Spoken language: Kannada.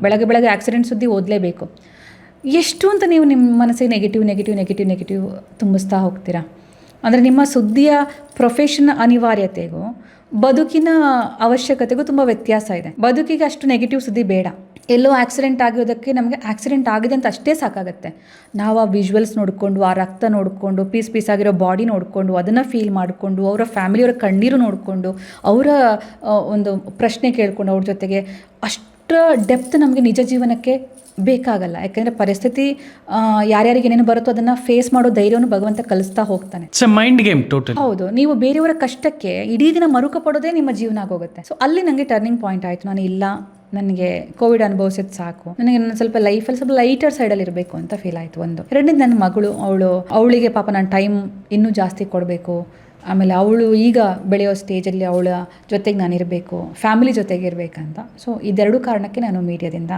ಬೆಳಗ್ಗೆ ಬೆಳಗ್ಗೆ ಆಕ್ಸಿಡೆಂಟ್ ಸುದ್ದಿ ಓದಲೇಬೇಕು. ಎಷ್ಟು ಅಂತ ನೀವು ನಿಮ್ಮ ಮನಸ್ಸಿಗೆ ನೆಗೆಟಿವ್ ತುಂಬಿಸ್ತಾ ಹೋಗ್ತೀರಾ? ಅಂದರೆ ನಿಮ್ಮ ಸುದ್ದಿಯ ಪ್ರೊಫೆಷನ್ ಅನಿವಾರ್ಯತೆಗೂ ಬದುಕಿನ ಅವಶ್ಯಕತೆಗೂ ತುಂಬ ವ್ಯತ್ಯಾಸ ಇದೆ. ಬದುಕಿಗೆ ಅಷ್ಟು ನೆಗೆಟಿವ್ ಸುದ್ದಿ ಬೇಡ. ಎಲ್ಲೋ ಆಕ್ಸಿಡೆಂಟ್ ಆಗಿರೋದಕ್ಕೆ ನಮಗೆ ಆಕ್ಸಿಡೆಂಟ್ ಆಗಿದೆ ಅಂತ ಅಷ್ಟೇ ಸಾಕಾಗುತ್ತೆ. ನಾವು ಆ ವಿಜುವಲ್ಸ್ ನೋಡಿಕೊಂಡು, ಆ ರಕ್ತ ನೋಡಿಕೊಂಡು, ಪೀಸ್ ಆಗಿರೋ ಬಾಡಿ ನೋಡಿಕೊಂಡು, ಅದನ್ನು ಫೀಲ್ ಮಾಡಿಕೊಂಡು, ಅವರ ಫ್ಯಾಮಿಲಿಯವರ ಕಣ್ಣೀರು ನೋಡಿಕೊಂಡು, ಅವರ ಒಂದು ಪ್ರಶ್ನೆ ಕೇಳಿಕೊಂಡು, ಅವ್ರ ಜೊತೆಗೆ ಅಷ್ಟರ ಡೆಪ್ತ್ ನಮಗೆ ನಿಜ ಜೀವನಕ್ಕೆ ಬೇಕಾಗಲ್ಲ. ಯಾಕೆಂದರೆ ಪರಿಸ್ಥಿತಿ ಯಾರ್ಯಾರಿಗೆ ಏನೇನು ಬರುತ್ತೋ ಅದನ್ನು ಫೇಸ್ ಮಾಡೋ ಧೈರ್ಯವನ್ನು ಭಗವಂತ ಕಲಿಸ್ತಾ ಹೋಗ್ತಾನೆ. Mind game total. ಹೌದು, ನೀವು ಬೇರೆಯವರ ಕಷ್ಟಕ್ಕೆ ಇಡೀ ದಿನ ಮರುಕ ಪಡೋದೇ ನಿಮ್ಮ ಜೀವನ ಆಗೋಗುತ್ತೆ. ಸೊ ಅಲ್ಲಿ ನನಗೆ ಟರ್ನಿಂಗ್ ಪಾಯಿಂಟ್ ಆಯಿತು. ನಾನು ಇಲ್ಲ, ನನಗೆ ಕೋವಿಡ್ ಅನುಭವಿಸಿದ ಸಾಕು, ನನಗೆ ನನ್ನ ಸ್ವಲ್ಪ ಲೈಫಲ್ಲಿ ಸ್ವಲ್ಪ ಲೈಟರ್ ಸೈಡಲ್ಲಿ ಇರಬೇಕು ಅಂತ ಫೀಲ್ ಆಯಿತು. ಒಂದು ಎರಡನೇದು ನನ್ನ ಮಗಳು, ಅವಳಿಗೆ ಪಾಪ ನಾನು ಟೈಮ್ ಇನ್ನೂ ಜಾಸ್ತಿ ಕೊಡಬೇಕು. ಆಮೇಲೆ ಅವಳು ಈಗ ಬೆಳೆಯೋ ಸ್ಟೇಜಲ್ಲಿ ಅವಳ ಜೊತೆಗೆ ನಾನಿರಬೇಕು, ಫ್ಯಾಮಿಲಿ ಜೊತೆಗೆ ಇರಬೇಕಂತ. ಸೊ ಇದೆರಡು ಕಾರಣಕ್ಕೆ ನಾನು ಮೀಡಿಯಾದಿಂದ